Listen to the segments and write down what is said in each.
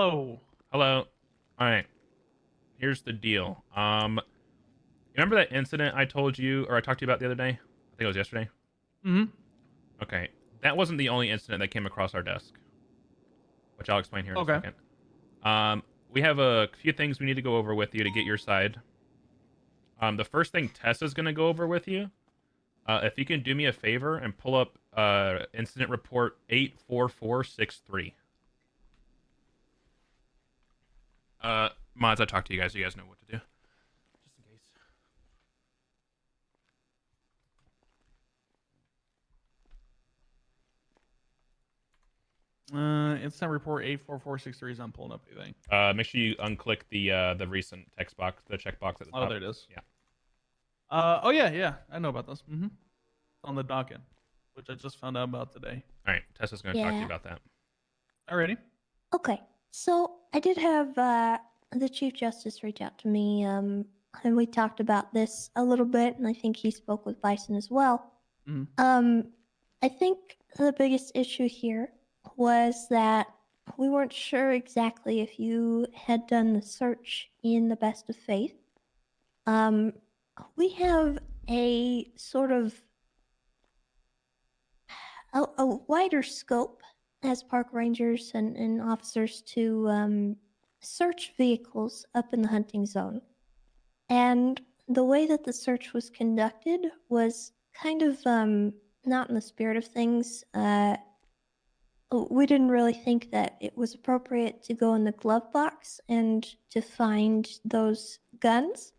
Hello. Hello. All right. Here's the deal. Remember that incident I told you or I talked to you about the other day? I think it was yesterday. Mm-hmm. Okay. That wasn't the only incident that came across our desk, which I'll explain here in a Okay. second. We have a few things we need to go over with you to get your side. The first thing Tessa's going to go over with you, if you can do me a favor and pull up incident report 84463. Mods, I talked to you guys know what to do. Just in case. Incident report 84463 is I'm pulling up anything. Make sure you unclick the recent text box, the checkbox at the Oh, top. there it is. Yeah. Oh yeah. I know about this. Mm-hmm. On the docket, which I just found out about today. All right. Tessa's going to talk to you about that. Alrighty. Okay, so I did have the Chief Justice reach out to me, and we talked about this a little bit, and I think he spoke with Bison as well. Mm-hmm. I think the biggest issue here was that we weren't sure exactly if you had done the search in the best of faith. We have a sort of a wider scope as park rangers and officers to search vehicles up in the hunting zone. And the way that the search was conducted was kind of not in the spirit of things. We didn't really think that it was appropriate to go in the glove box and to find those guns.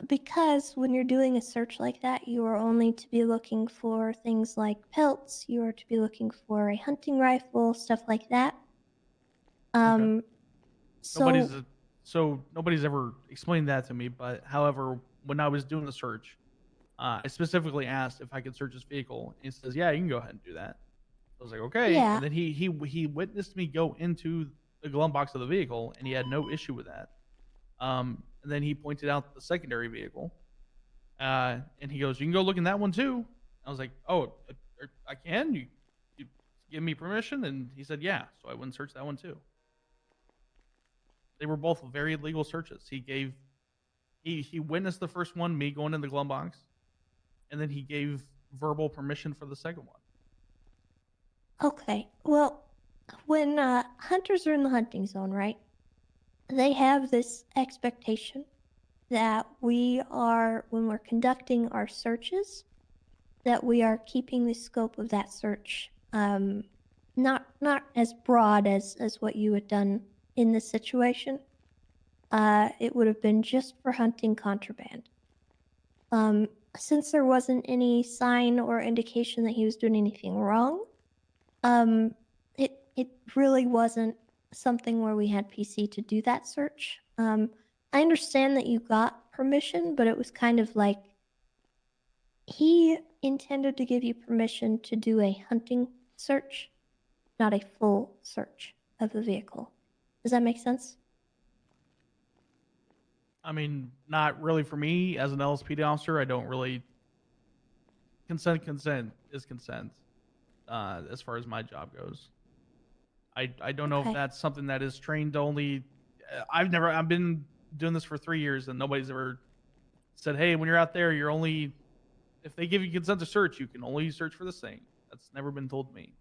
Because when you're doing a search like that, you are only to be looking for things like pelts, you are to be looking for a hunting rifle, stuff like that. Okay. So Nobody's ever explained that to me. But however, when I was doing the search, I specifically asked if I could search his vehicle. And he says, "Yeah, you can go ahead and do that." I was like, "Okay." yeah, And then he witnessed me go into the glove box of the vehicle, and he had no issue with that. And then he pointed out the secondary vehicle, and he goes, "You can go look in that one too." I was like, "Oh, I can. You give me permission?" And he said, "Yeah." So I went and searched that one too. They were both very legal searches. He witnessed the first one, me going in the glove box, and then he gave verbal permission for the second one. okay. Well, when hunters are in the hunting zone, right? They have this expectation that when we're conducting our searches, that we are keeping the scope of that search not as broad as what you had done in this situation. It would have been just for hunting contraband. Since there wasn't any sign or indication that he was doing anything wrong, it really wasn't something where we had PC to do that search. I understand that you got permission, but it was kind of like he intended to give you permission to do a hunting search, not a full search of the vehicle. Does that make sense? I mean, not really for me as an LSPD officer. I don't really consent. Consent is consent, as far as my job goes. I don't know if Okay. that's something that is trained only. I've been doing this for 3 years and nobody's ever said, "Hey, when you're out there, you're only if they give you consent to search, you can only search for this thing." That's never been told to me.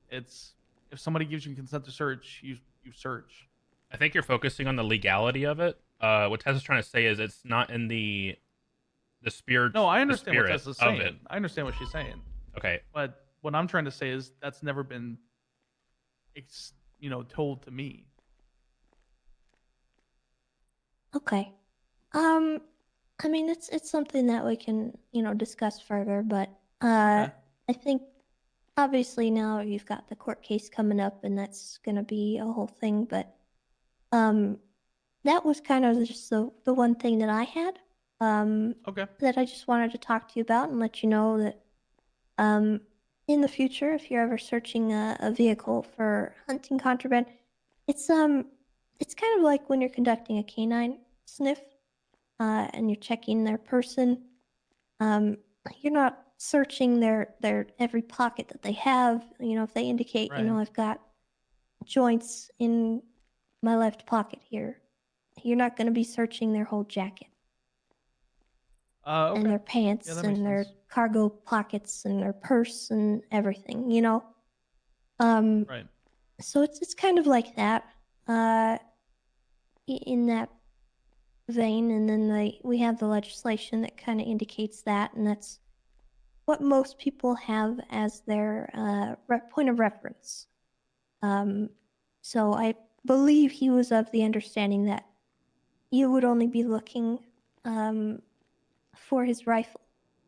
It's if somebody gives you consent to search, you search. I think you're focusing on the legality of it. What Tessa's trying to say is it's not in the spirit No, I the understand what spirit Tessa's of it. saying. I understand what she's saying. Okay. But what I'm trying to say is that's never been, told to me. Okay. I mean, it's something that we can, discuss further, but Okay. I think obviously now you've got the court case coming up, and that's gonna be a whole thing. But um, that was kind of just the one thing that I had Okay. that I just wanted to talk to you about and let you know that um, in the future, if you're ever searching a vehicle for hunting contraband, it's it's kind of like when you're conducting a canine sniff and you're checking their person. Um, you're not searching their every pocket that they have. You know, if they indicate, Right. I've got joints in my left pocket here, you're not going to be searching their whole jacket Okay. and their pants Yeah, that makes and their sense. cargo pockets and their purse and everything. Right. So it's kind of like that, in that vein, and then we have the legislation that kind of indicates that, and that's what most people have as their point of reference. So I believe he was of the understanding that you would only be looking for his rifle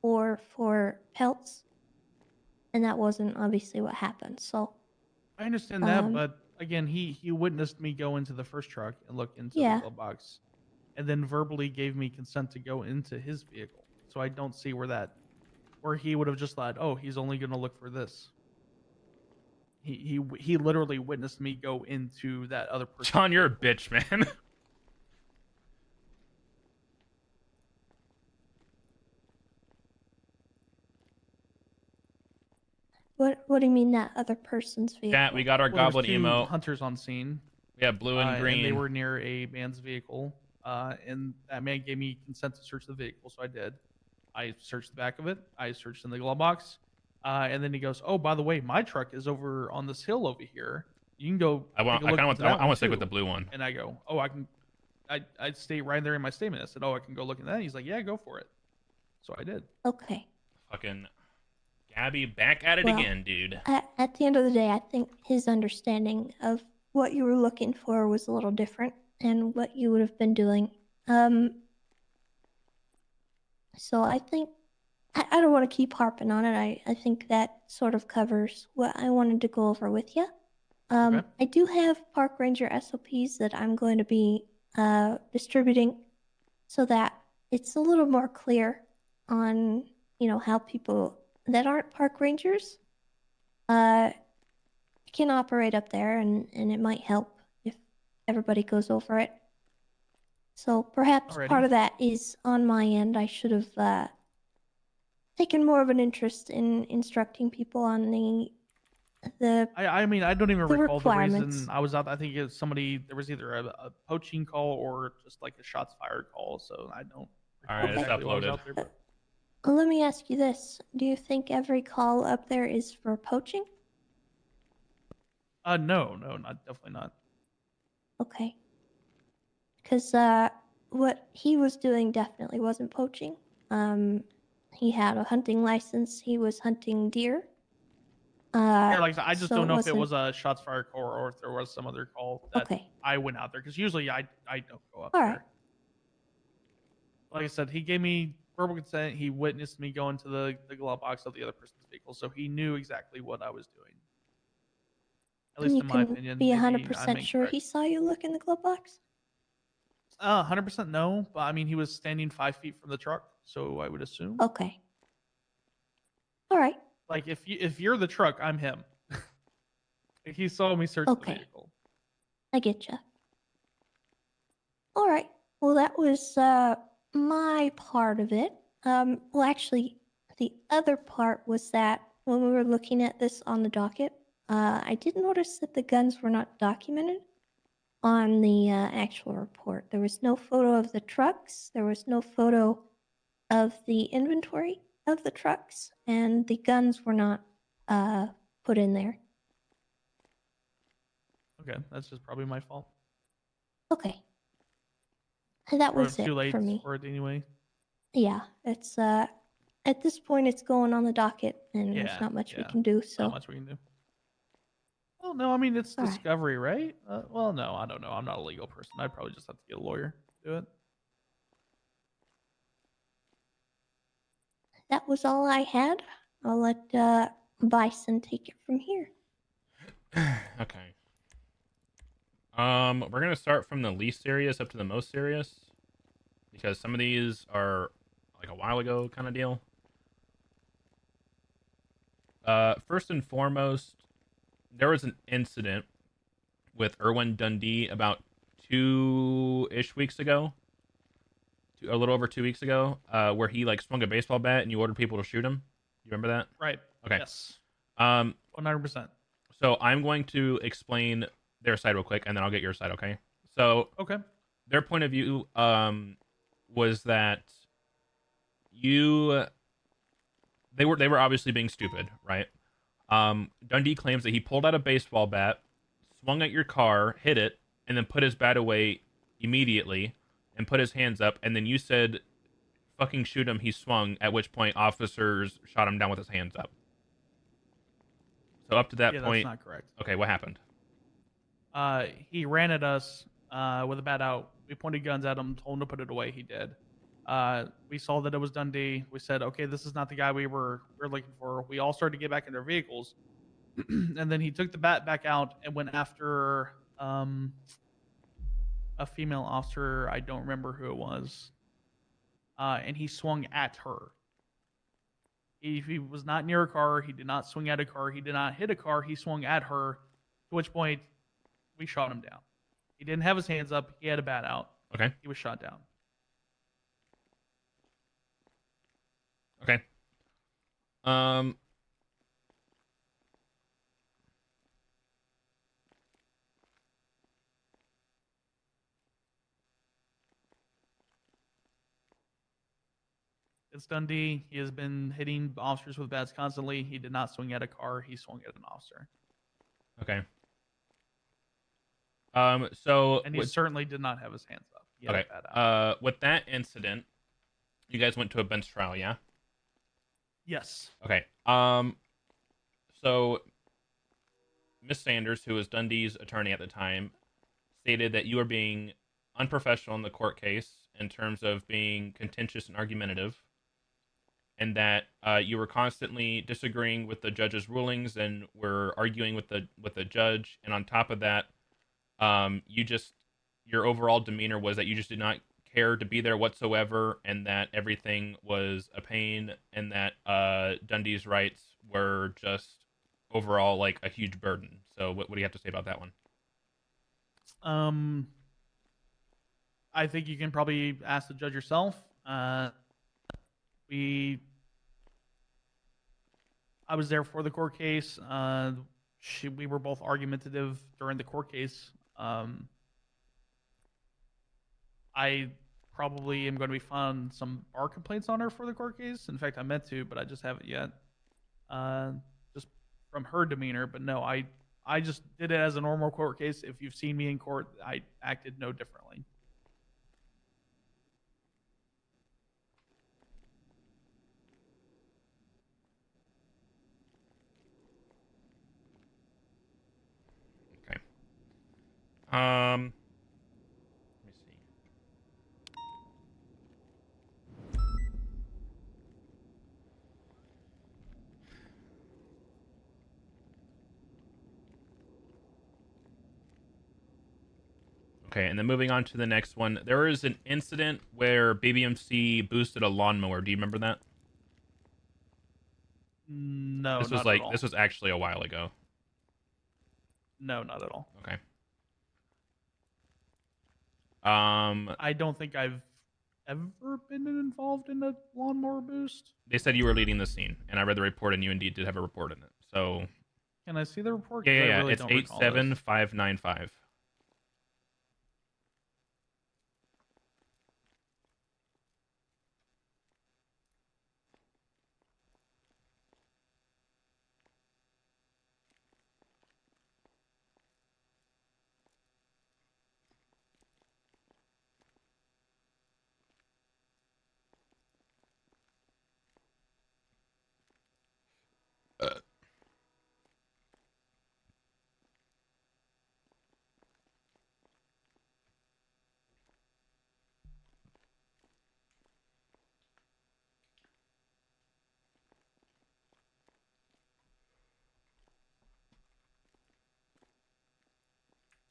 or for pelts, and that wasn't obviously what happened. So I understand that, um, but again, he witnessed me go into the first truck and look into the yeah, glove box, and then verbally gave me consent to go into his vehicle. So I don't see where he would have just thought, oh, he's only going to look for this. He literally witnessed me go into that other person's John, you're a vehicle. bitch, man. what do you mean that other person's Chat, we vehicle? got our Well, there was goblin two emote. hunters on scene, We have blue and and they green. were near a man's vehicle, and that man gave me consent to search the vehicle, so I did. I searched the back of it. I searched in the glove box, and then he goes, "Oh, by the way, my truck is over on this hill over here. You can go take a I look kind of into want. that I one want to stick with the too." blue one. And I go, "Oh, I can." I stay right there in my statement. I said, "Oh, I can go look at that." He's like, "Yeah, go for it." So I did. Okay. Fucking Gabby, back at it Well, again, dude. at the end of the day, I think his understanding of what you were looking for was a little different and what you would have been doing. So I think I don't want to keep harping on it. I think that sort of covers what I wanted to go over with you. Okay. I do have park ranger SOPs that I'm going to be distributing so that it's a little more clear on how people that aren't park rangers uh, can operate up there, and it might help if everybody goes over it. So perhaps Alrighty. part of that is on my end. I should have taken more of an interest in instructing people on the I mean, I don't even the recall the requirements. reason I was out. I think it's somebody. There was either a poaching call or just like a shots fired call. So I don't All recall right, it's Okay. exactly why I was uploaded. out there. But Let me ask you this: do you think every call up there is for poaching? no, not definitely not. Okay. Because what he was doing definitely wasn't poaching. He had a hunting license. He was hunting deer. Yeah, like I said, I just So don't it know if it wasn't was a shots fired call or if there was some other call that okay. I went out there because usually I don't go up All right. there. Like I said, he gave me verbal consent. He witnessed me go into the glove box of the other person's vehicle, so he knew exactly what I was doing. At And least you in my can opinion. be Maybe I'm 100% sure incorrect. he saw you look in the glove box? 100% no, but I mean he was standing 5 feet from the truck, so I would assume. Okay. All right. Like if you're the truck, I'm him. He saw me search the Okay. vehicle. I get you. All right. Well, that was my part of it. Well, actually, the other part was that when we were looking at this on the docket, I did notice that the guns were not documented on the actual report. There was no photo of the trucks. There was no photo of the inventory of the trucks, and the guns were not put in there. Okay, that's just probably my fault. Okay. And that Or was too it late for me. for it anyway. Yeah, it's at this point it's going on the docket, and there's Yeah, not much we yeah. can do. Not So, much we can do. Well, no, I mean it's all right, discovery, right? Well, no, I don't know. I'm not a legal person. I'd probably just have to get a lawyer to do it. that was all I had. I'll let Bison take it from here. Okay. We're gonna start from the least serious up to the most serious because some of these are like a while ago kind of deal. First and foremost, there was an incident with Erwin Dundee about 2-ish weeks ago. a little over 2 weeks ago, where he like swung a baseball bat and you ordered people to shoot him. You remember that? Right. Okay. Yes. Um, 100%. so I'm going to explain their side real quick, and then I'll get your side. Okay. So Okay. their point of view was that you they were obviously being stupid, right? Dundee claims that he pulled out a baseball bat, swung at your car, hit it, and then put his bat away immediately and put his hands up, and then you said fucking shoot him, he swung, at which point officers shot him down with his hands up. So up to that Yeah, that's point, not correct. okay, what happened? He ran at us with a bat out. We pointed guns at him, told him to put it away. He did. We saw that it was Dundee. We said, okay, this is not the guy we were looking for. We all started to get back in their vehicles. And then he took the bat back out and went after a female officer. I don't remember who it was. And he swung at her. He was not near a car. He did not swing at a car. He did not hit a car. He swung at her, to which point we shot him down. He didn't have his hands up. He had a bat out. Okay. He was shot down. Okay. It's Dundee. He has been hitting officers with bats constantly. He did not swing at a car. He swung at an officer. Okay. So And he certainly did not have his hands up. He had okay. a bat out. With that incident, you guys went to a bench trial, yeah? Yes. Okay. So Miss Sanders, who was Dundee's attorney at the time, stated that you were being unprofessional in the court case in terms of being contentious and argumentative, and that you were constantly disagreeing with the judge's rulings and were arguing with the judge. And on top of that, your overall demeanor was that you just did not care to be there whatsoever, and that everything was a pain, and that Dundee's rights were just overall like a huge burden. So what do you have to say about that one? I think you can probably ask the judge yourself. I was there for the court case. We were both argumentative during the court case. I probably am going to be filing some bar complaints on her for the court case. In fact, I meant to, but I just haven't yet. Just from her demeanor. But no, I just did it as a normal court case. If you've seen me in court, I acted no differently. Okay. Let me see. Okay, and then moving on to the next one. There was an incident where BBMC boosted a lawnmower. Do you remember that? No, This was not at all. this was actually a while ago. No, not at all. Okay. I don't think I've ever been involved in a lawnmower boost. They said you were leading the scene, and I read the report, and you indeed did have a report in it. So Can I see the report? yeah, 'Cause I yeah, really it's don't recall this. 87595.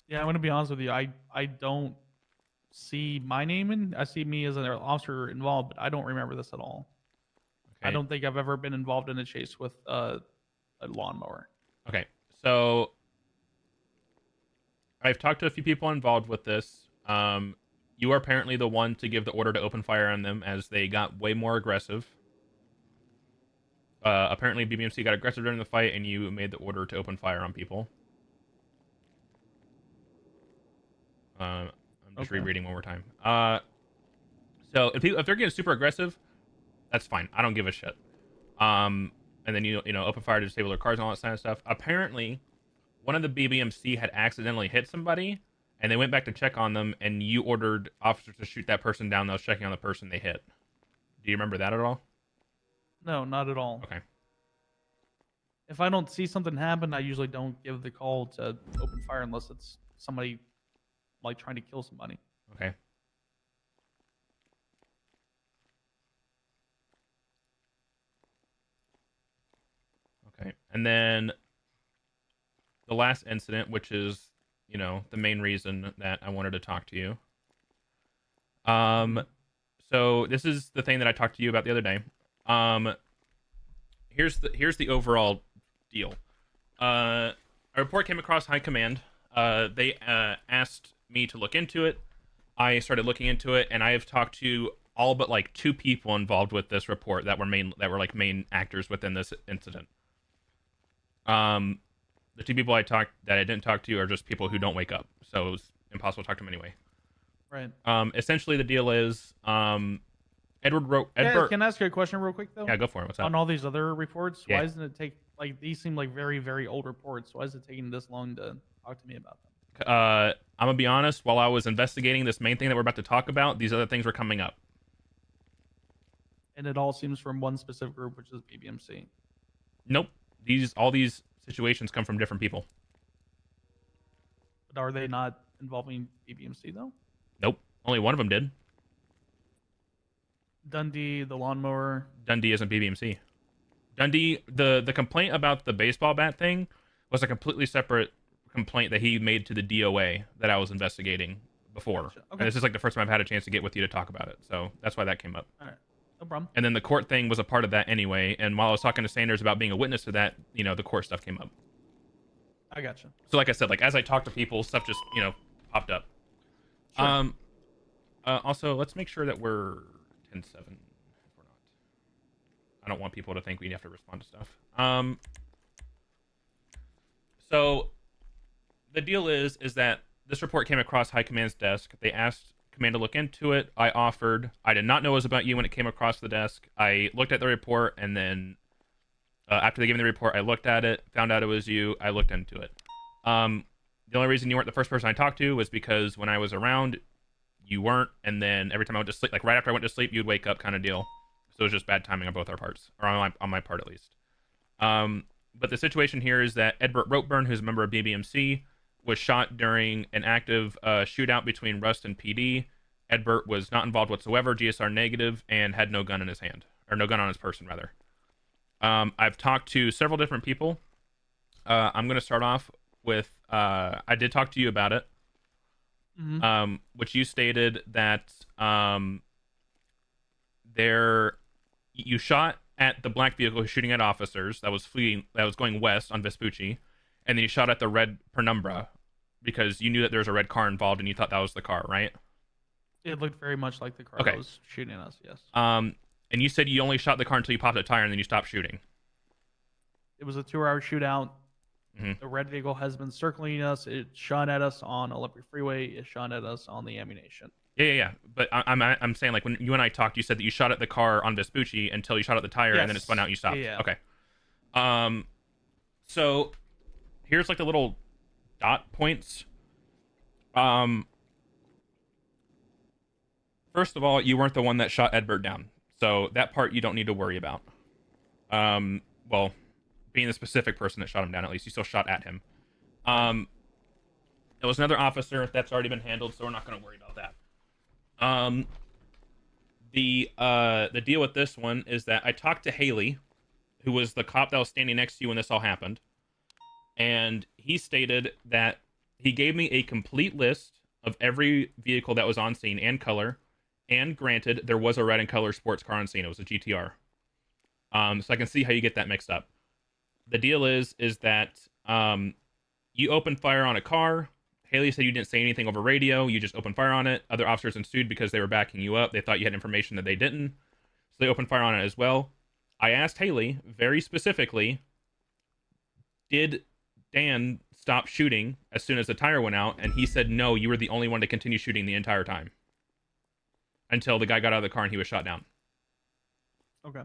Yeah, I'm gonna be honest with you. I don't see my name in. I see me as an officer involved, but I don't remember this at all. Okay. I don't think I've ever been involved in a chase with a lawnmower. Okay, so I've talked to a few people involved with this. You are apparently the one to give the order to open fire on them as they got way more aggressive. Apparently, BBMC got aggressive during the fight, and you made the order to open fire on people. I'm just rereading one more time. So if they're getting super aggressive, that's fine. I don't give a shit. And then you know open fire to disable their cars and all that kind of stuff. Apparently, one of the BBMC had accidentally hit somebody, and they went back to check on them, and you ordered officers to shoot that person down that was checking on the person they hit. Do you remember that at all? No, not at all. Okay. If I don't see something happen, I usually don't give the call to open fire unless it's somebody like trying to kill somebody. Okay. Okay. And then the last incident, which is, you know, the main reason that I wanted to talk to you. So this is the thing that I talked to you about the other day. Here's the overall deal. A report came across High Command. They asked me to look into it. I started looking into it, and I have talked to all but like 2 people involved with this report that were main actors within this incident. The 2 people that I didn't talk to are just people who don't wake up, so it was impossible to talk to them anyway. Right. Essentially, the deal is, Edward. Can I ask you a question real quick though? Yeah, go for it. What's up? On all these other reports, Yeah. why doesn't it take like these seem like very, very old reports? Why is it taking this long to talk to me about them? I'm gonna be honest. While I was investigating this main thing that we're about to talk about, these other things were coming up. And it all seems from one specific group, which is BBMC. Nope. All these situations come from different people. But are they not involving BBMC though? Nope. Only one of them did. Dundee, the lawnmower. Dundee isn't BBMC. Dundee, the complaint about the baseball bat thing was a completely separate complaint that he made to the DOA that I was investigating before. Gotcha. Okay. And this is like the first time I've had a chance to get with you to talk about it. So that's why that came up. All right. No problem. And then the court thing was a part of that anyway. And while I was talking to Sanders about being a witness to that, you know, the court stuff came up. I gotcha. So like I said, like as I talked to people, stuff just, you know, popped up. Sure. Also, let's make sure that we're 10-7. If we're not, I don't want people to think we have to respond to stuff. So the deal is that this report came across High Command's desk. They asked Command to look into it. I offered. I did not know it was about you when it came across the desk. I looked at the report, and then after they gave me the report, I looked at it, found out it was you. I looked into it. The only reason you weren't the first person I talked to was because when I was around, you weren't, and then every time I went to sleep, like right after I went to sleep, you'd wake up, kind of deal. So it was just bad timing on both our parts, or on my part at least. But the situation here is that Edward Ropeburn, who's a member of BBMC, was shot during an active shootout between Rust and PD. Edbert was not involved whatsoever, GSR negative, and had no gun in his hand, or no gun on his person, rather. I've talked to several different people. I'm going to start off with, I did talk to you about it, which you stated that you shot at the black vehicle shooting at officers that was going west on Vespucci, and then you shot at the red Penumbra because you knew that there was a red car involved and you thought that was the car, right? It looked very much like the car Okay. that was shooting us, yes. And you said you only shot the car until you popped a tire and then you stopped shooting. It was a 2-hour shootout. Mhm. The red vehicle has been circling us. It shot at us on Olympic Freeway. It shot at us on the ammunition. Yeah. But I'm saying, like, when you and I talked, you said that you shot at the car on Vespucci until you shot at the tire and then it Yes. spun out and you stopped. Yeah. Okay. So here's like the little dot points. First of all, you weren't the one that shot Edbert down, so that part you don't need to worry about. Well, being the specific person that shot him down, at least you still shot at him. It was another officer that's already been handled, so we're not going to worry about that. The deal with this one is that I talked to Haley, who was the cop that was standing next to you when this all happened, and he stated that he gave me a complete list of every vehicle that was on scene and color, and granted, there was a red and color sports car on scene. It was a GTR. So I can see how you get that mixed up. The deal is that you opened fire on a car. Haley said you didn't say anything over radio. You just opened fire on it. Other officers ensued because they were backing you up. They thought you had information that they didn't. So they opened fire on it as well. I asked Haley very specifically, did Dan stop shooting as soon as the tire went out? And he said, no, you were the only one to continue shooting the entire time. Until the guy got out of the car and he was shot down. Okay.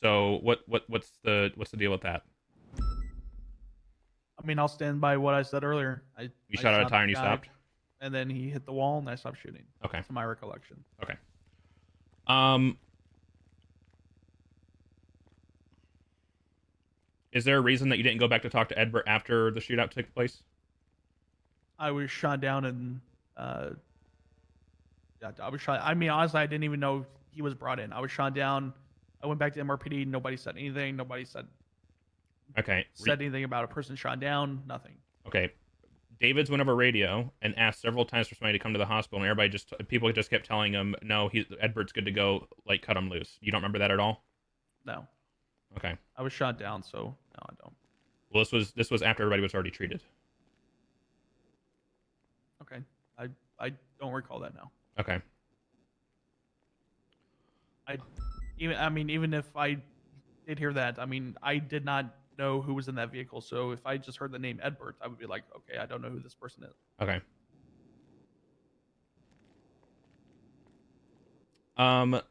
So what's the deal with that? I mean, I'll stand by what I said earlier. I Shot out a tire and the you guy, stopped? and then he hit the wall, and I stopped shooting. Okay. To my recollection. Okay. Is there a reason that you didn't go back to talk to Edbert after the shootout took place? I was shot down, and yeah, I was shot. I mean, honestly, I didn't even know he was brought in. I was shot down. I went back to MRPD. Nobody said anything. Nobody said anything about a person shot down. Nothing. Okay. David's went over radio and asked several times for somebody to come to the hospital, and people just kept telling him, no, Edbert's good to go, like, cut him loose. You don't remember that at all? No. Okay. I was shot down, so no, I don't. Well, this was after everybody was already treated. Okay. I don't recall that now. Okay. Even if I did hear that, I mean, I did not know who was in that vehicle. So if I just heard the name Edbert, I would be like, okay, I don't know who this person is. Okay. And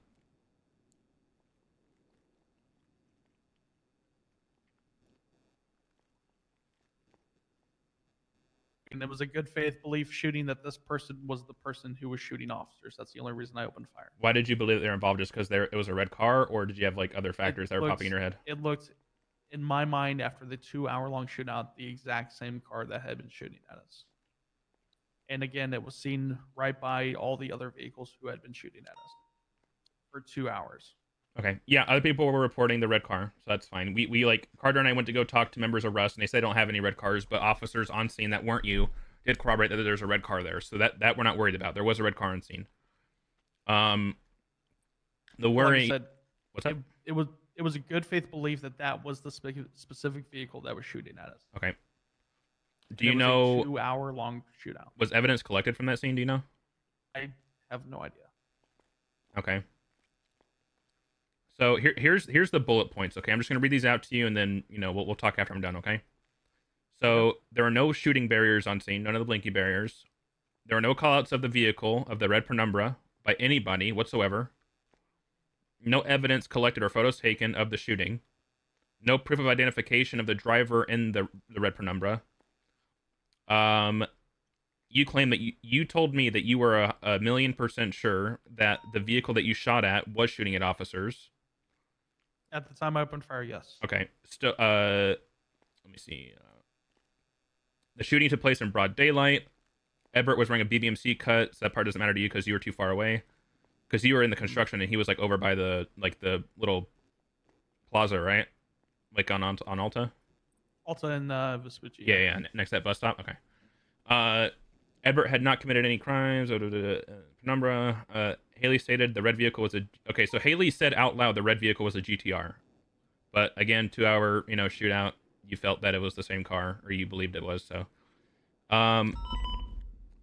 it was a good faith belief shooting that this person was the person who was shooting officers. That's the only reason I opened fire. Why did you believe they were involved? Just because it was a red car, or did you have like other factors that were popping in your head? It looked, in my mind, after the 2-hour-long shootout, the exact same car that had been shooting at us. And again, it was seen right by all the other vehicles who had been shooting at us for 2 hours. Okay. Yeah, other people were reporting the red car, so that's fine. We like, Carter and I went to go talk to members of Rust, and they said they don't have any red cars, but officers on scene that weren't you did corroborate that there's a red car there. So that we're not worried about. There was a red car on scene. The worry... Like I said, what's that? It was a good faith belief that was the specific vehicle that was shooting at us. Okay. And Do you it was know... a 2-hour-long shootout. Was evidence collected from that scene, do you know? I have no idea. Okay. So here's the bullet points. Okay, I'm just gonna read these out to you, and then we'll talk after I'm done. Okay. So there are no shooting barriers on scene, none of the blinky barriers. There are no callouts of the vehicle of the red penumbra by anybody whatsoever. No evidence collected or photos taken of the shooting. No proof of identification of the driver in the red penumbra. You claim that you told me that you were a 1,000,000% sure that the vehicle that you shot at was shooting at officers. At the time I opened fire, yes. Okay. Let me see. The shooting took place in broad daylight. Edbert was wearing a BBMC cut, so that part doesn't matter to you because you were too far away. Because you were in the construction and he was like over by the little plaza, right? Like on Alta. Alta and Vespucci. Yeah, next to that bus stop. Okay. Edbert had not committed any crimes. Penumbra. Haley stated the red vehicle was okay. So Haley said out loud the red vehicle was a GTR, but again, 2-hour shootout. You felt that it was the same car, or you believed it was. So,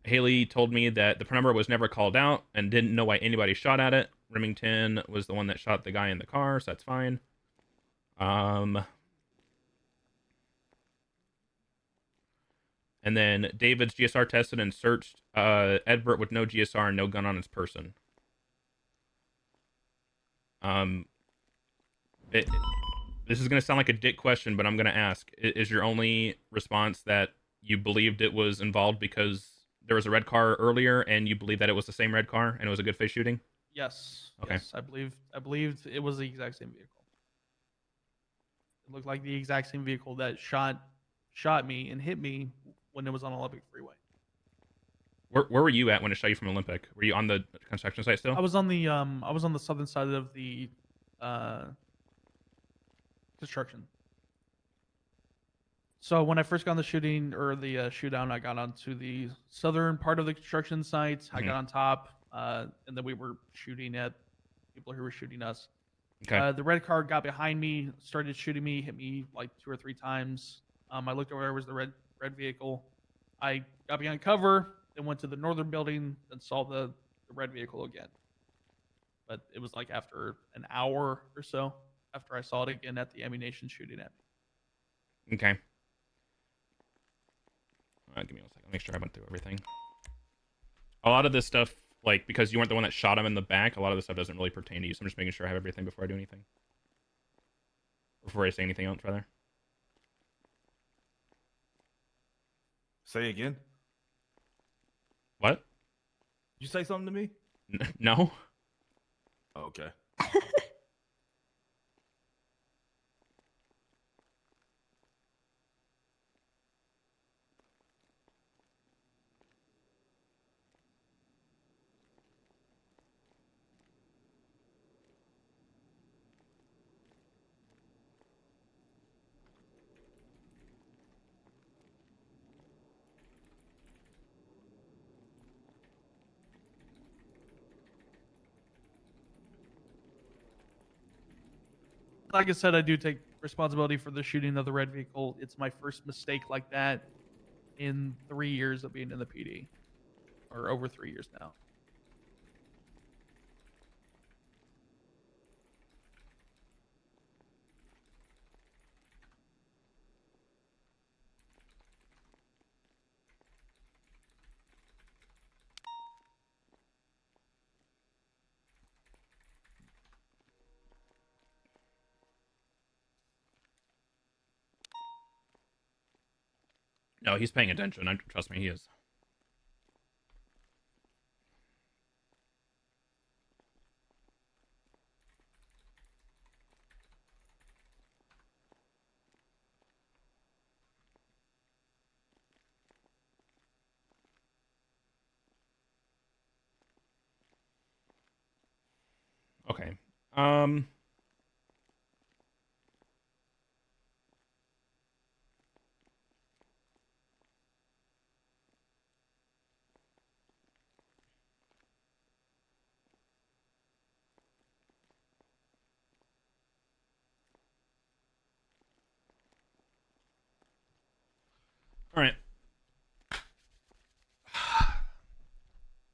Haley told me that the penumbra was never called out and didn't know why anybody shot at it. Remington was the one that shot the guy in the car, so that's fine. And then David's GSR tested and searched Edbert with no GSR and no gun on his person. This is going to sound like a dick question, but I'm going to ask. Is your only response that you believed it was involved because there was a red car earlier and you believe that it was the same red car and it was a good face shooting? Yes. Okay. Yes, I believed it was the exact same vehicle. It looked like the exact same vehicle that shot me and hit me when it was on Olympic Freeway. Where were you at when it shot you from Olympic? Were you on the construction site still? I was on the southern side of the construction. So when I first got on the shooting or the shootout, I got onto the southern part of the construction site. I got on top, and then we were shooting at people who were shooting us. Okay. The red car got behind me, started shooting me, hit me like 2 or 3 times. I looked over, there was the red vehicle. I got behind cover, then went to the northern building, and saw the red vehicle again. But it was like after an hour or so after I saw it again at the ammunition shooting at me. Okay. Give me 1 second. Make sure I went through everything. A lot of this stuff, like, because you weren't the one that shot him in the back, a lot of this stuff doesn't really pertain to you. So I'm just making sure I have everything before I do anything. Before I say anything else, rather. Say again. What? You say something to me? No. Oh, okay. Like I said, I do take responsibility for the shooting of the red vehicle. It's my first mistake like that in 3 years of being in the PD, or over 3 years now. No, he's paying attention. Trust me, he is. Okay. All right.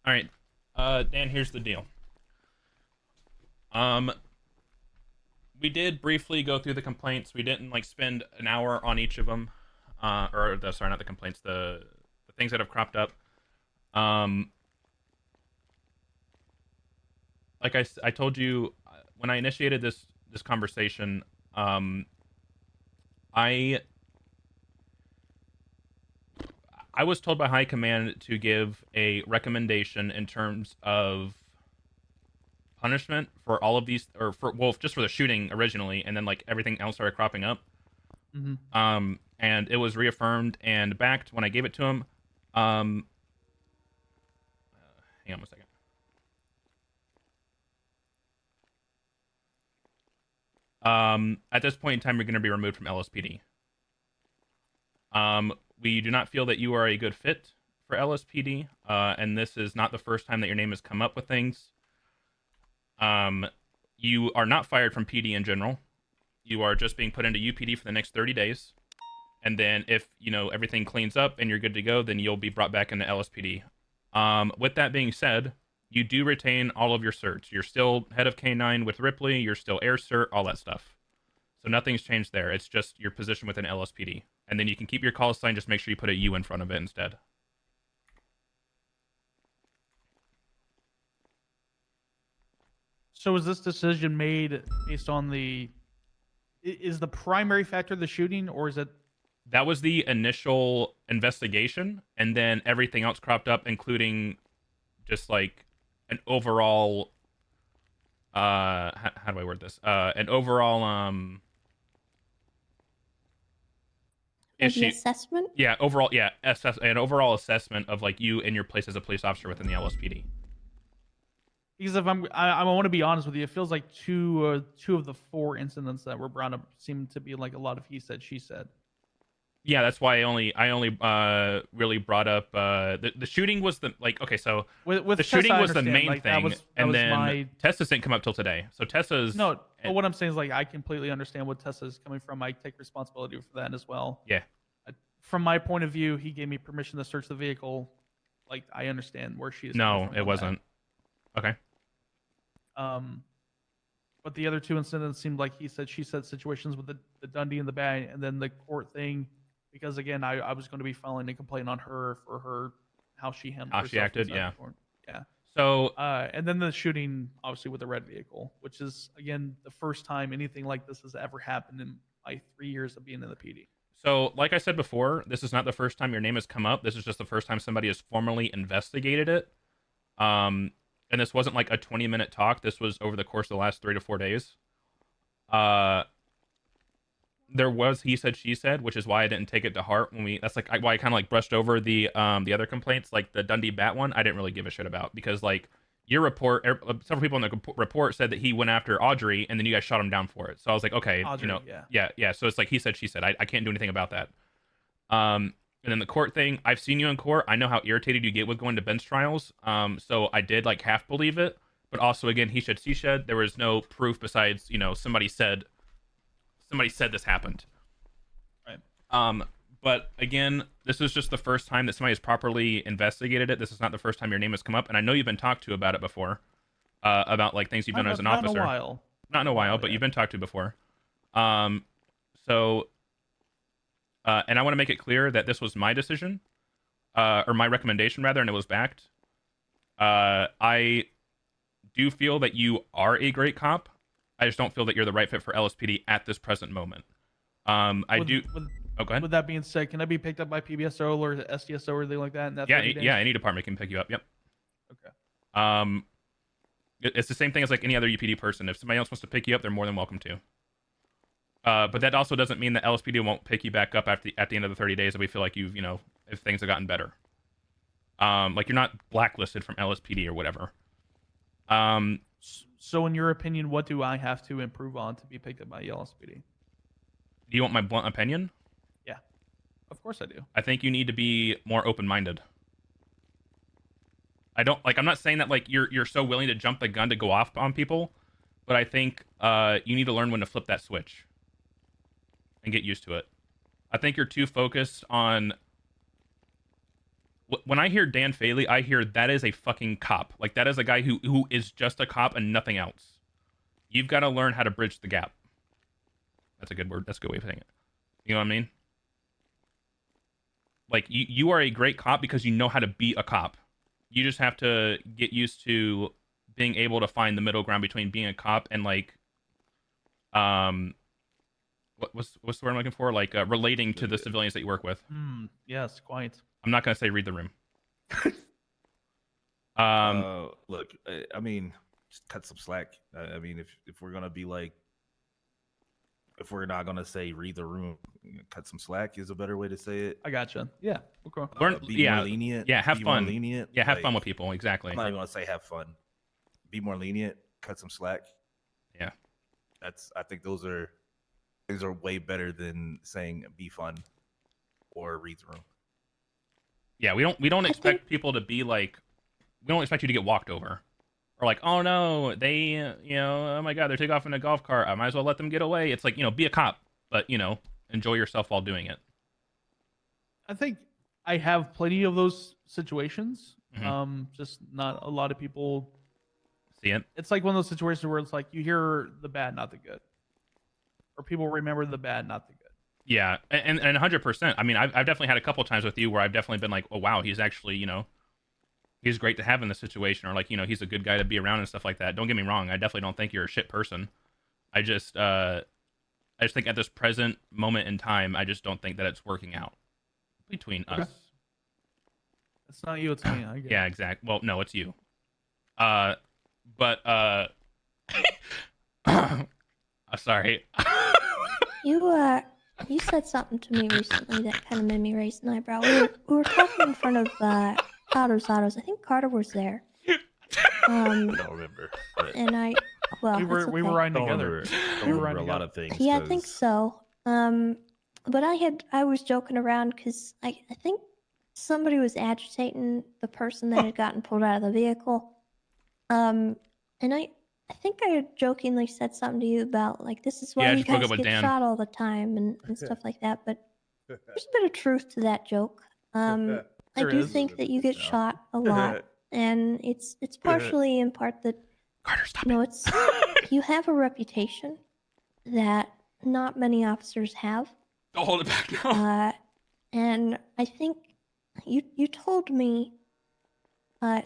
All right. Dan, here's the deal. We did briefly go through the complaints. We didn't like spend an hour on each of them. Sorry, not the complaints, the things that have cropped up. Like I told you when I initiated this conversation, I was told by high command to give a recommendation in terms of punishment for all of these, or just for the shooting originally, and then like everything else started cropping up. Mm-hmm. And it was reaffirmed and backed when I gave it to him. Hang on 1 second. At this point in time, you're going to be removed from LSPD. We do not feel that you are a good fit for LSPD, and this is not the first time that your name has come up with things. You are not fired from PD in general. You are just being put into UPD for the next 30 days. And then if, everything cleans up and you're good to go, then you'll be brought back into LSPD. With that being said, you do retain all of your certs. You're still head of K9 with Ripley. You're still air cert, all that stuff. So nothing's changed there. It's just your position within LSPD. And then you can keep your call sign. Just make sure you put a U in front of it instead. So is this decision made based on is the primary factor the shooting, or is it? That was the initial investigation, and then everything else cropped up, including just like an overall how do I word this? An overall issue assessment? Yeah, overall, yeah, an overall assessment of like you and your place as a police officer within the LSPD. Because if I want to be honest with you, it feels like two of the 4 incidents that were brought up seem to be like a lot of he said, she said. Yeah, that's why I only really brought up the shooting was the okay. So with the shooting Tessa, was the main like, thing, that and was then Tessa's didn't come up till today. So Tessa's no. But what I'm saying is like I completely understand what Tessa's coming from. I take responsibility for that as well. Yeah. from my point of view, he gave me permission to search the vehicle. Like, I understand where she is coming No, from it on wasn't. Okay. that. But the other two incidents seemed like he said, she said situations with the Dundee and the bag, and then the court thing, because again, I was going to be filing a complaint on her for her how she handled How herself she acted, inside yeah. the court. Yeah. So And then the shooting, obviously, with the red vehicle, which is again the first time anything like this has ever happened in my 3 years of being in the PD. So, like I said before, this is not the first time your name has come up. This is just the first time somebody has formally investigated it. And this wasn't like a 20-minute talk. This was over the course of the last 3 to 4 days. There was he said, she said, which is why I didn't take it to heart when we. That's like why I kind of like brushed over the other complaints, like the Dundee Bat one. I didn't really give a shit about because like your report, several people in the report said that he went after Audrey, and then you guys shot him down for it. So I was like, okay, Audrey, yeah. So it's like he said, she said. I can't do anything about that. And then the court thing, I've seen you in court. I know how irritated you get with going to bench trials. So I did like half believe it, but also again, he said, she said. There was no proof besides somebody said this happened. Right. But again, this is just the first time that somebody has properly investigated it. This is not the first time your name has come up, and I know you've been talked to about it before, about like things you've done as an officer. Not in a while. Not in a while, but yeah. you've been talked to before. So, and I want to make it clear that this was my decision, or my recommendation rather, and it was backed. I do feel that you are a great cop. I just don't feel that you're the right fit for LSPD at this present moment. Go ahead. With that being said, can I be picked up by PBSO or SDSO or anything like that? In that 30 days? Yeah, any department can pick you up. Yep. Okay. It's the same thing as like any other UPD person. If somebody else wants to pick you up, they're more than welcome to. But that also doesn't mean that LSPD won't pick you back up at the end of the 30 days if we feel like you've, if things have gotten better. Like you're not blacklisted from LSPD or whatever. So in your opinion, what do I have to improve on to be picked up by LSPD? Do you want my blunt opinion? Yeah, of course I do. I think you need to be more open-minded. I'm not saying that like you're so willing to jump the gun to go off on people, but I think you need to learn when to flip that switch and get used to it. I think you're too focused on. When I hear Dan Faily, I hear that is a fucking cop. Like that is a guy who is just a cop and nothing else. You've got to learn how to bridge the gap. That's a good word. That's a good way of saying it. You know what I mean? Like you are a great cop because you know how to be a cop. You just have to get used to being able to find the middle ground between being a cop and like, what's the word I'm looking for? Like relating to the civilians that you work with. Yes, quite. I'm not gonna say read the room. Look, I mean, just cut some slack. I mean, if we're gonna be like, if we're not gonna say read the room, cut some slack is a better way to say it. I gotcha. Yeah. Okay. Be more lenient. Yeah, have fun. More lenient. Yeah, have fun with people. Exactly. I'm not even gonna say have fun. Be more lenient. Cut some slack. Yeah. I think those are way better than saying be fun or read the room. Yeah, we don't expect people to be like, we don't expect you to get walked over. Or like, oh no, they, oh my god, they're taking off in a golf cart. I might as well let them get away. It's like, be a cop, but, enjoy yourself while doing it. I think I have plenty of those situations. Mm-hmm. Just not a lot of people see it. It's like one of those situations where it's like you hear the bad, not the good. Or people remember the bad, not the good. Yeah, and 100%. I mean, I've definitely had a couple times with you where I've definitely been like, oh wow, he's actually, he's great to have in this situation, or like, he's a good guy to be around and stuff like that. Don't get me wrong, I definitely don't think you're a shit person. I just think at this present moment in time, I just don't think that it's working out between us. It's not you, it's me. I get yeah, it. exactly. Well, no, it's you. But sorry. You said something to me recently that kind of made me raise an eyebrow. We were talking in front of Carter's Autos. I think Carter was there. I don't remember. But And we were it's we okay. were riding don't together. remember, We don't were remember riding a lot together. of things. Yeah, I think 'cause so. But I was joking around because I think somebody was agitating the person that had gotten pulled out of the vehicle. And I think I had jokingly said something to you about like this is Yeah, why I you just broke guys up with get Dan. shot all the time and stuff like that. But there's a bit of truth to that joke. I There do is. think that you get No. shot a lot, and it's partially in part that Carter, stop you know it. it's you have a reputation that not many officers have, Don't hold it back now. and I think you told me I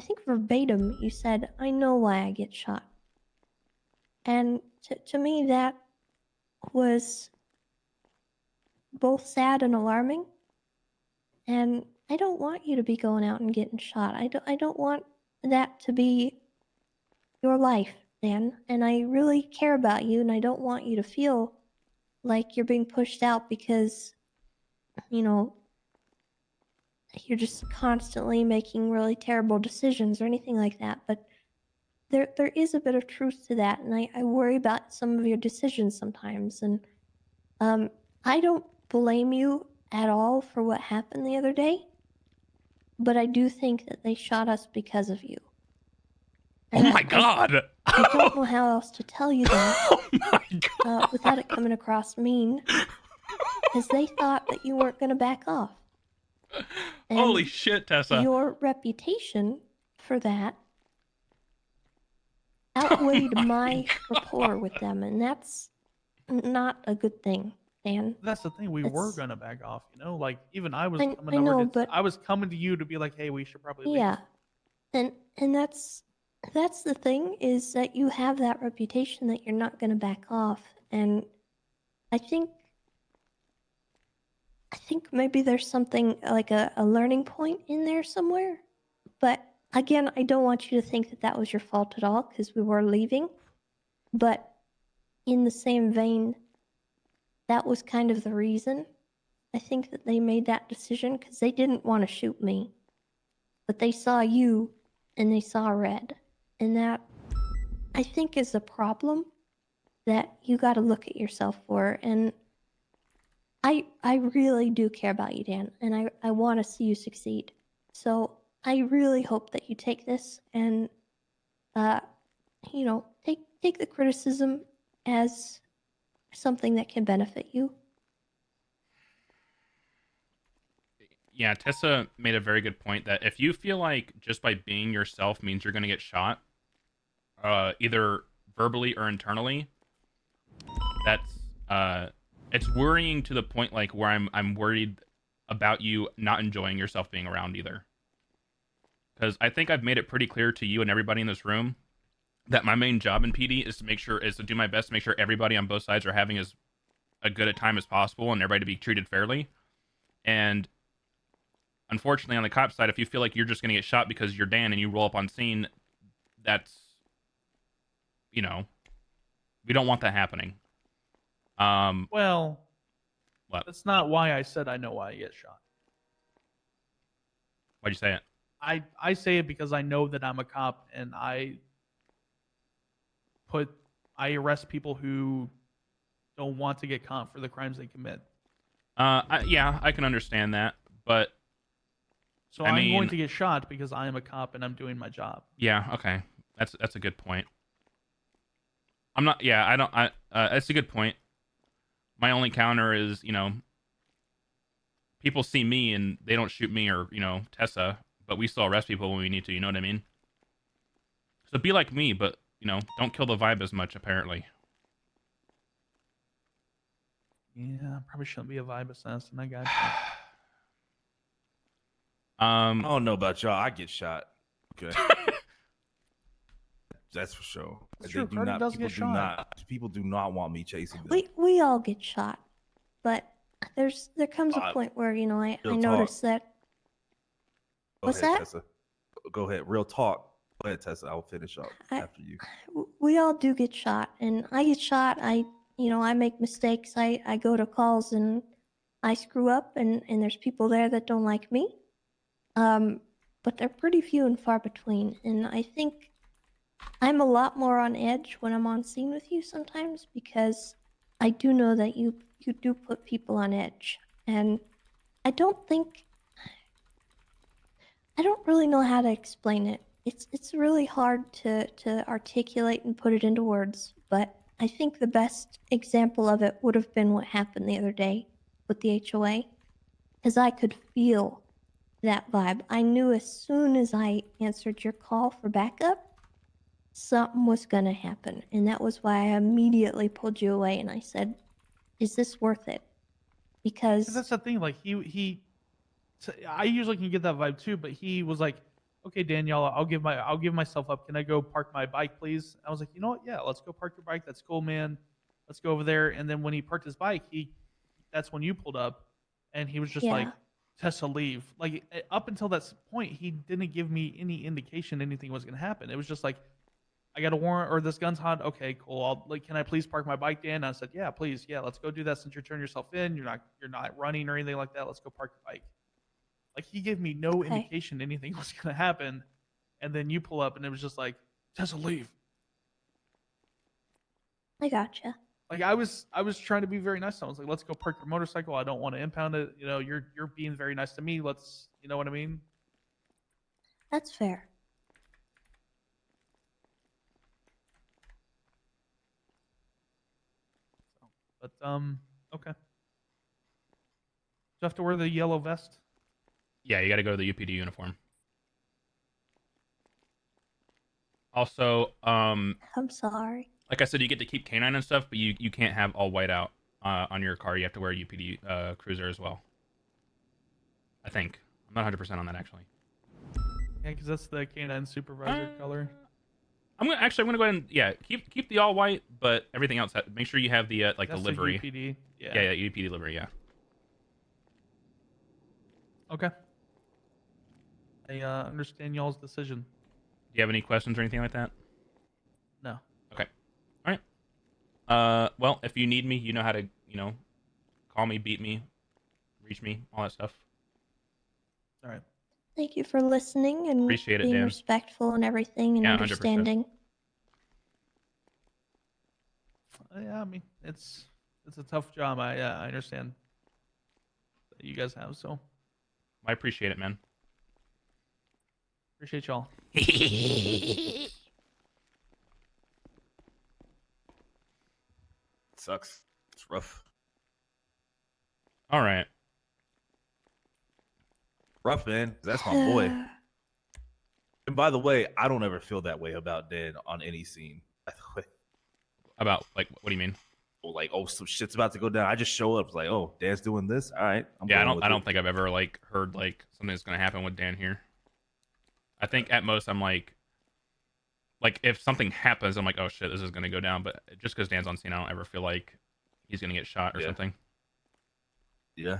think verbatim you said, "I know why I get shot," and to me that was both sad and alarming. And I don't want you to be going out and getting shot. I don't want that to be your life, Dan. And I really care about you, and I don't want you to feel like you're being pushed out because, you know, you're just constantly making really terrible decisions or anything like that. But there is a bit of truth to that, and I worry about some of your decisions sometimes. And I don't blame you at all for what happened the other day, but I do think that they shot us because of you. Oh And my god. I don't know how else to tell you that Oh my god. without it coming across mean, because they thought that you weren't going to back off. And Holy shit, Tessa. your reputation for that outweighed Oh my my God. rapport with them, and that's not a good thing, Dan. That's the thing. We were It's- gonna back off, you know. Like even I was I coming know, over but I was coming to you to be like, hey, we should probably leave. yeah, and that's the thing, is that you have that reputation that you're not going to back off, and I think maybe there's something like a learning point in there somewhere. But again, I don't want you to think that that was your fault at all, because we were leaving. But in the same vein, that was kind of the reason I think that they made that decision, because they didn't want to shoot me. But they saw you and they saw red. And that, I think, is a problem that you got to look at yourself for. And I really do care about you, Dan, and I want to see you succeed. So I really hope that you take this and, you know, take the criticism as something that can benefit you. Yeah, Tessa made a very good point that if you feel like just by being yourself means you're going to get shot, either verbally or internally, that's it's worrying to the point like where I'm worried about you not enjoying yourself being around either. Because I think I've made it pretty clear to you and everybody in this room that my main job in PD is to do my best to make sure everybody on both sides are having as a good a time as possible and everybody to be treated fairly. And unfortunately, on the cop side, if you feel like you're just going to get shot because you're Dan and you roll up on scene, that's, you know, we don't want that happening. Well, What? that's not why I said I know why I get shot. Why'd you say it? I say it because I know that I'm a cop and I arrest people who don't want to get caught for the crimes they commit. Yeah, I can understand that, but So I I'm mean, going to get shot because I am a cop and I'm doing my job. yeah, okay, that's a good point. I'm not. Yeah, I don't. That's a good point. My only counter is, you know, people see me and they don't shoot me or, you know, Tessa, but we still arrest people when we need to. You know what I mean? So be like me, but, you know, don't kill the vibe as much. Apparently. Yeah, probably shouldn't be a vibe assassin. I got I don't know about y'all. I get shot. Okay. That's for sure. That's true. Carter does get shot. People do not want me chasing them. We all get shot, but there comes a point where, you know, I real notice that. Go What's ahead, that? Tessa. Go ahead. Real talk. Go ahead, Tessa. I'll finish up after you. We all do get shot, and I get shot. I make mistakes. I go to calls and I screw up, and there's people there that don't like me. But they're pretty few and far between, and I think I'm a lot more on edge when I'm on scene with you sometimes, because I do know that you do put people on edge, and I don't really know how to explain it. It's really hard to articulate and put it into words, but I think the best example of it would have been what happened the other day. with the HOA because I could feel that vibe. I knew as soon as I answered your call for backup, something was going to happen. And that was why I immediately pulled you away and I said, is this worth it? Because That's the thing. Like so I usually can get that vibe too, but he was like, "Okay, Danielle, I'll give myself up. Can I go park my bike, please?" I was like, "You know what? Yeah, let's go park your bike. That's cool, man. Let's go over there." And then when he parked his bike, that's when you pulled up, and he was just like, yeah, "Tessa, leave." Like up until that point, he didn't give me any indication anything was gonna happen. It was just like, "I got a warrant or this gun's hot. Okay, cool. Can I please park my bike, Dan?" And I said, "Yeah, please. Yeah, let's go do that since you're turning yourself in. You're not running or anything like that. Let's go park your bike." Like he gave me no okay. indication anything was gonna happen, and then you pull up and it was just like, Tessa, leave. I gotcha. Like I was trying to be very nice. I was like, let's go park your motorcycle. I don't want to impound it. You know, you're being very nice to me. Let's, you know what I mean? That's fair. But okay. Do you have to wear the yellow vest? Yeah, you got to go to the UPD uniform. Also, I'm sorry. like I said, you get to keep canine and stuff, but you can't have all white out on your car. You have to wear a UPD cruiser as well. I think. I'm not 100% on that actually. Yeah, because that's the canine supervisor color. I'm gonna go ahead and keep the all white, but everything else make sure you have the like That's the livery. UPD. Yeah. Yeah, UPD livery. Yeah. Okay. I understand y'all's decision. Do you have any questions or anything like that? No. Okay. All right. Well, if you need me, you know how to, call me, beat me, reach me, all that stuff. All right. Thank you for listening and Appreciate it, being Dan. respectful and everything and Yeah, 100%. understanding. Yeah, I mean, it's a tough job. I understand that you guys have, so I appreciate it, man. appreciate y'all. It sucks. It's rough. All right. Rough, man. That's my boy. And by the way, I don't ever feel that way about Dan on any scene. By the way, About like, what do you mean? like, oh, some shit's about to go down. I just show up, like, oh, Dan's doing this. All right, I'm Yeah, going with I don't it. think I've ever like heard like something's gonna happen with Dan here. I think at most I'm like if something happens, I'm like, oh shit, this is gonna go down. But just because Dan's on scene, I don't ever feel like he's gonna get shot or something. Yeah,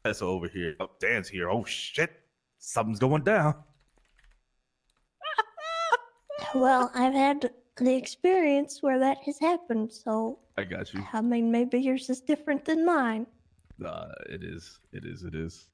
that's over here. Oh, Dan's here. Oh shit, something's going down. Well, I've had the experience where that has happened, so I got you. I mean, maybe yours is different than mine. It is. It is. It is.